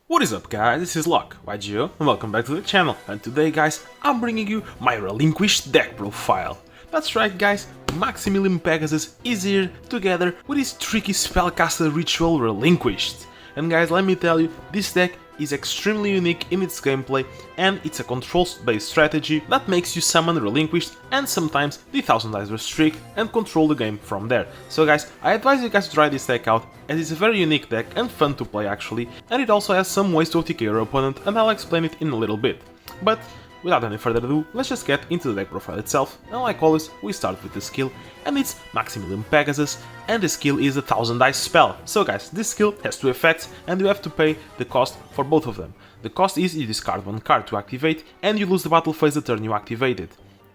What is up guys, this is Locke, YGO, and welcome back to the channel, and today guys, I'm bringing you my Relinquished deck profile. That's right guys, Maximilian Pegasus is here together with his tricky spellcaster ritual Relinquished. And guys, let me tell you, this deck is extremely unique in its gameplay, and it's a control-based strategy that makes you summon Relinquished and sometimes the 1000 dice Restrict and control the game from there. So guys, I advise you guys to try this deck out, as it's a very unique deck and fun to play actually, and it also has some ways to OTK your opponent, and I'll explain it in a little bit. But without any further ado, let's just get into the deck profile itself, and like always, we start with the skill, and it's Maximilian Pegasus, and the skill is a 1000 dice spell. So guys, this skill has two effects, and you have to pay the cost for both of them. The cost is you discard one card to activate, and you lose the battle phase the turn you activate it.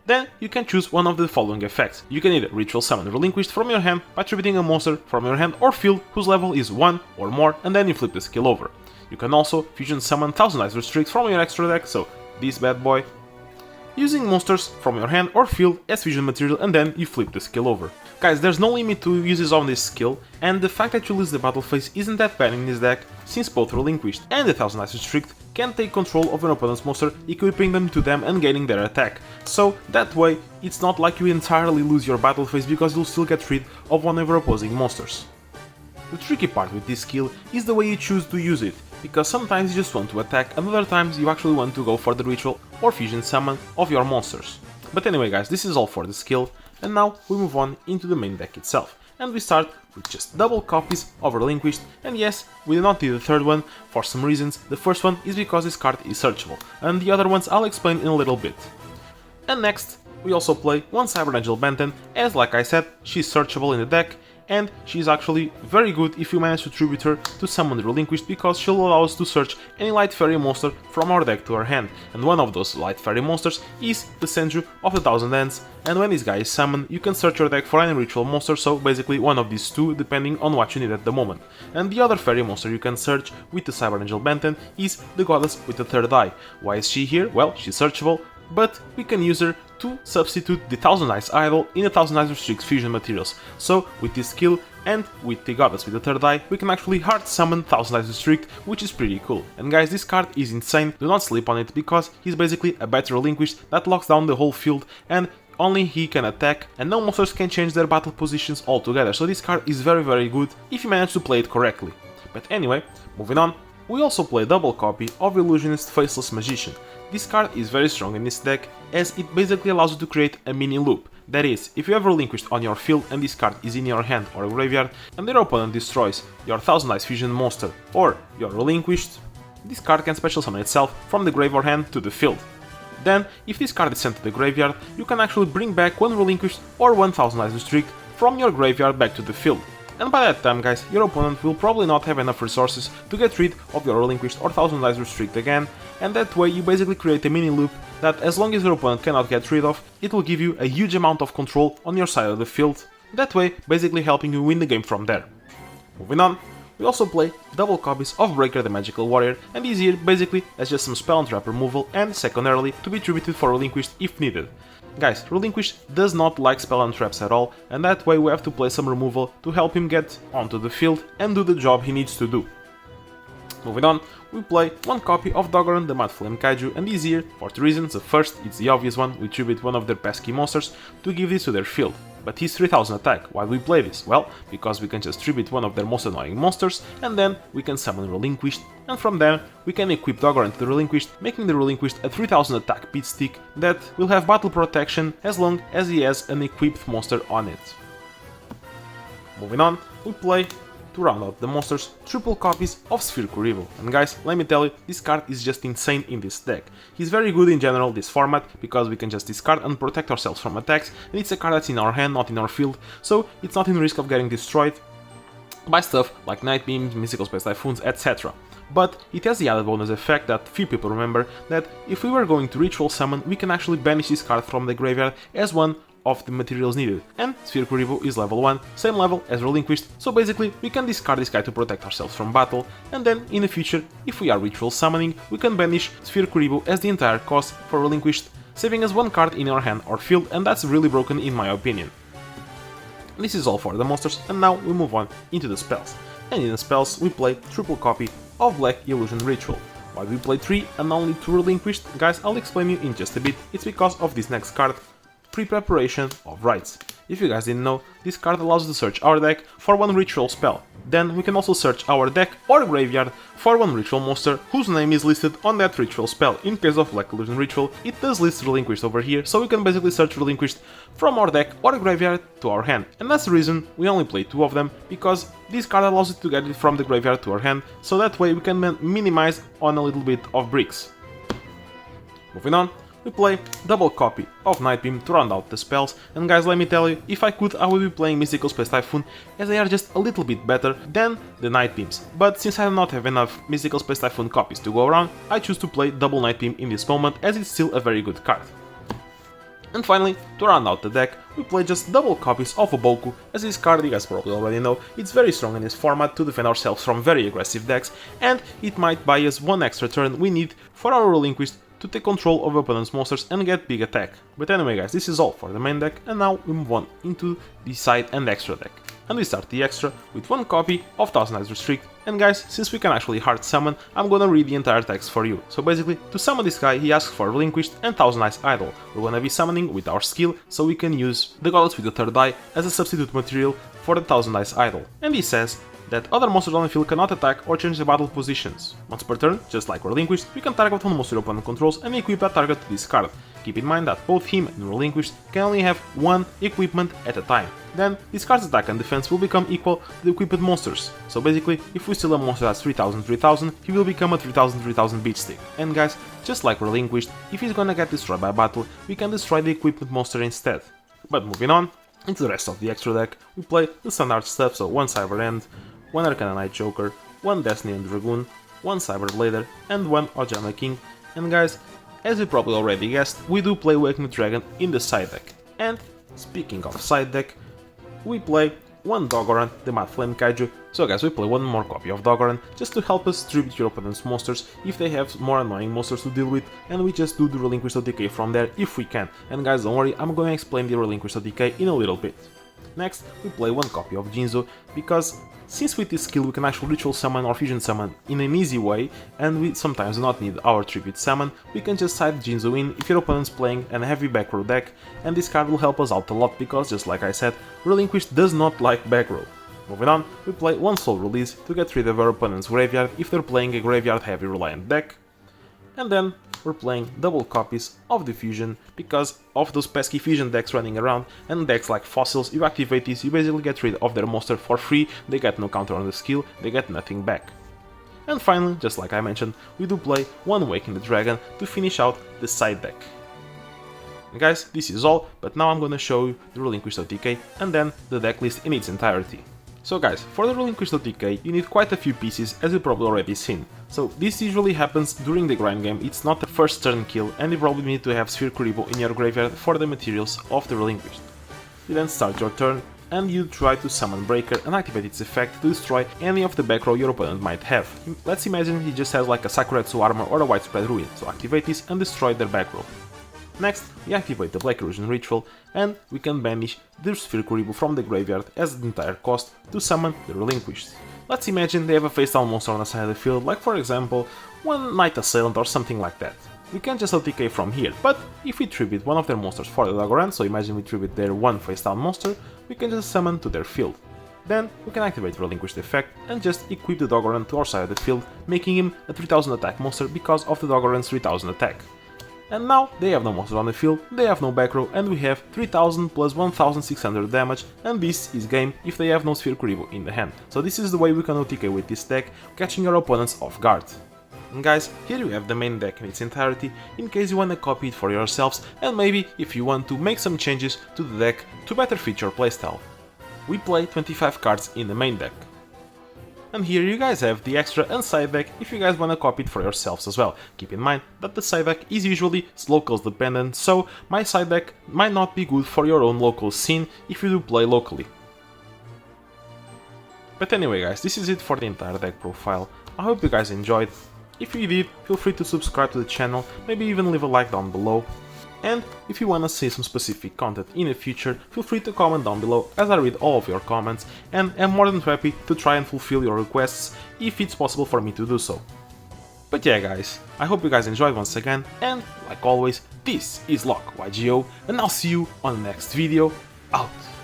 Then you can choose one of the following effects. You can either ritual summon Relinquished from your hand by attributing a monster from your hand or field whose level is 1 or more, and then you flip the skill over. You can also fusion summon 1000 dice Restrict from your extra deck, so this bad boy, using monsters from your hand or field as fusion material, and then you flip the skill over. Guys, there's no limit to uses on this skill, and the fact that you lose the battle phase isn't that bad in this deck, since both Relinquished and the 1000 dice Restrict can take control of an opponent's monster, equipping them to them and gaining their attack. So that way, it's not like you entirely lose your battle phase because you'll still get rid of one of your opposing monsters. The tricky part with this skill is the way you choose to use it, because sometimes you just want to attack and other times you actually want to go for the ritual or fusion summon of your monsters. But anyway guys, this is all for the skill, and now we move on into the main deck itself. And we start with just double copies of Relinquished, and yes, we do not need the third one for some reasons. The first one is because this card is searchable, and the other ones I'll explain in a little bit. And next, we also play one Cyber Angel Benton, as like I said, she's searchable in the deck, and she's actually very good if you manage to tribute her to summon the Relinquished, because she'll allow us to search any light fairy monster from our deck to our hand, and one of those light fairy monsters is the Senju of the Thousand Ends, and when this guy is summoned you can search your deck for any ritual monster, so basically one of these two depending on what you need at the moment. And the other fairy monster you can search with the Cyber Angel Benton is the Goddess with the Third Eye. Why is she here? Well, she's searchable, but we can use her to substitute the 1000 Ice Idol in the 1000 Ice Restrict fusion materials. So with this skill and with the Goddess with the Third Eye, we can actually hard summon 1000 Ice Restrict, which is pretty cool. And guys, this card is insane, do not sleep on it, because he's basically a better Relinquished that locks down the whole field, and only he can attack, and no monsters can change their battle positions altogether. So this card is very good if you manage to play it correctly. But anyway, moving on, we also play a double copy of Illusionist Faceless Magician. This card is very strong in this deck, as it basically allows you to create a mini loop. That is, if you have Relinquished on your field and this card is in your hand or graveyard, and your opponent destroys your 1000 Ice Fusion monster or your Relinquished, this card can special summon itself from the grave or hand to the field. Then, if this card is sent to the graveyard, you can actually bring back one Relinquished or 1000 Ice Restrict from your graveyard back to the field. And by that time guys, your opponent will probably not have enough resources to get rid of your Relinquished or 1000 dice Restrict again, and that way you basically create a mini loop that, as long as your opponent cannot get rid of, it will give you a huge amount of control on your side of the field, that way basically helping you win the game from there. Moving on, we also play double copies of Breaker the Magical Warrior, and is here basically as just some spell and trap removal, and secondarily to be tributed for Relinquished if needed. Guys, Relinquished does not like spell and traps at all, and that way we have to play some removal to help him get onto the field and do the job he needs to do. Moving on, we play one copy of Dogoran the Mad Flame Kaiju, and this here for two reasons. The first, it's the obvious one, we tribute one of their pesky monsters to give this to their field. But he's 3000 attack, why do we play this? Well, because we can just tribute one of their most annoying monsters, and then we can summon Relinquished, and from there we can equip Dogoran to the Relinquished, making the Relinquished a 3000 attack pit stick that will have battle protection as long as he has an equipped monster on it. Moving on, we play, to round out the monsters, triple copies of Spherical Evil, and guys, let me tell you, this card is just insane in this deck. He's very good in general this format, because we can just discard and protect ourselves from attacks, and it's a card that's in our hand, not in our field, so it's not in risk of getting destroyed by stuff like Night Beams, Mystical Space Typhoons, etc. But it has the added bonus effect that few people remember, that if we were going to ritual summon, we can actually banish this card from the graveyard as one of the materials needed, and Spherical Revo is level 1, same level as Relinquished, so basically we can discard this guy to protect ourselves from battle, and then in the future, if we are ritual summoning, we can banish Spherical Revo as the entire cost for Relinquished, saving us one card in our hand or field, and that's really broken in my opinion. This is all for the monsters, and now we move on into the spells. And in the spells we play triple copy of Black Illusion Ritual. Why we play 3 and only 2 Relinquished? Guys, I'll explain you in just a bit. It's because of this next card, Pre-Preparation of Rites. If you guys didn't know, this card allows us to search our deck for one ritual spell. Then we can also search our deck or graveyard for one ritual monster whose name is listed on that ritual spell. In case of Black Illusion Ritual, it does list Relinquished over here, so we can basically search Relinquished from our deck or graveyard to our hand. And that's the reason we only play 2 of them, because this card allows us to get it from the graveyard to our hand, so that way we can minimize on a little bit of bricks. Moving on, we play double copy of Night Beam to round out the spells, and guys, let me tell you, if I could, I would be playing Mystical Space Typhoon, as they are just a little bit better than the Night Beams. But since I do not have enough Mystical Space Typhoon copies to go around, I choose to play double Night Beam in this moment, as it's still a very good card. And finally, to round out the deck, we play just double copies of Oboku, as this card, you guys probably already know, it's very strong in this format to defend ourselves from very aggressive decks, and it might buy us one extra turn we need for our Relinquished to take control of opponent's monsters and get big attack. But anyway guys, this is all for the main deck, and now we move on into the side and extra deck. And we start the extra with one copy of Thousand Eyes Restrict, and guys, since we can actually hard summon, I'm gonna read the entire text for you. So basically, to summon this guy, he asks for Relinquished and Thousand Eyes Idol. We're gonna be summoning with our skill, so we can use the Goddess with the third eye as a substitute material for the Thousand Eyes Idol. And he says that other monsters on the field cannot attack or change their battle positions. Once per turn, just like Relinquished, we can target one monster your opponent controls and equip that target to this card. Keep in mind that both him and Relinquished can only have one equipment at a time. Then, this card's attack and defense will become equal to the equipped monsters. So basically, if we steal a monster that's 3000-3000, he will become a 3000-3000 beat stick. And guys, just like Relinquished, if he's gonna get destroyed by battle, we can destroy the equipped monster instead. But moving on, into the rest of the extra deck, we play the standard stuff, so one Cyber End, one Arcana Knight Joker, one Destiny and Dragoon, one Cyber Blader, and one Ojama King. And guys, as you probably already guessed, we do play Awakened Dragon in the side deck. And speaking of side deck, we play one Dogoran, the Mad Flame Kaiju. So guys, we play one more copy of Dogoran just to help us tribute your opponent's monsters if they have more annoying monsters to deal with, and we just do the Relinquished OTK from there if we can. And guys, don't worry, I'm gonna explain the Relinquished OTK in a little bit. Next, we play one copy of Jinzo, because since with this skill we can actually ritual summon or fusion summon in an easy way, and we sometimes do not need our tribute summon, we can just side Jinzo in if your opponent's playing a heavy back row deck, and this card will help us out a lot because, just like I said, Relinquished does not like back row. Moving on, we play one Soul Release to get rid of our opponent's graveyard if they're playing a graveyard heavy reliant deck, and then we're playing double copies of the fusion because of those pesky fusion decks running around, and decks like Fossils, you activate this, you basically get rid of their monster for free, they get no counter on the skill, they get nothing back. And finally, just like I mentioned, we do play one Awaken the Dragon to finish out the side deck. And guys, this is all, but now I'm gonna show you the Relinquished OTK and then the deck list in its entirety. So guys, for the Relinquished OTK, you need quite a few pieces, as you've probably already seen. So this usually happens during the grind game, it's not the first turn kill, and you probably need to have Sphere Kuriboh in your graveyard for the materials of the Relinquished. You then start your turn, and you try to summon Breaker and activate its effect to destroy any of the back row your opponent might have. Let's imagine he just has like a Sakuretsu armor or a Widespread Ruin, so activate this and destroy their back row. Next, we activate the Black Illusion Ritual, and we can banish the Sphere Kuriboh from the graveyard as the entire cost to summon the Relinquished. Let's imagine they have a face down monster on the side of the field, like for example, one Night Assailant or something like that. We can just OTK from here, but if we tribute one of their monsters for the Dogoran, so imagine we tribute their one face down monster, we can just summon to their field. Then we can activate Relinquished effect and just equip the Dogoran to our side of the field, making him a 3000 attack monster because of the Dogoran's 3000 attack. And now they have no monsters on the field, they have no back row, and we have 3000 plus 1600 damage, and this is game if they have no Sphere Kuriboh in the hand. So this is the way we can OTK with this deck, catching your opponents off guard. And guys, here you have the main deck in its entirety, in case you wanna copy it for yourselves, and maybe if you want to make some changes to the deck to better fit your playstyle. We play 25 cards in the main deck. And here you guys have the extra and side deck if you guys wanna copy it for yourselves as well. Keep in mind that the side deck is usually locals dependent, so my side deck might not be good for your own local scene if you do play locally. But anyway guys, this is it for the entire deck profile. I hope you guys enjoyed. If you did, feel free to subscribe to the channel, maybe even leave a like down below. And if you wanna see some specific content in the future, feel free to comment down below as I read all of your comments and am more than happy to try and fulfill your requests if it's possible for me to do so. But yeah guys, I hope you guys enjoyed once again, and like always, this is Lock YGO, and I'll see you on the next video. Out!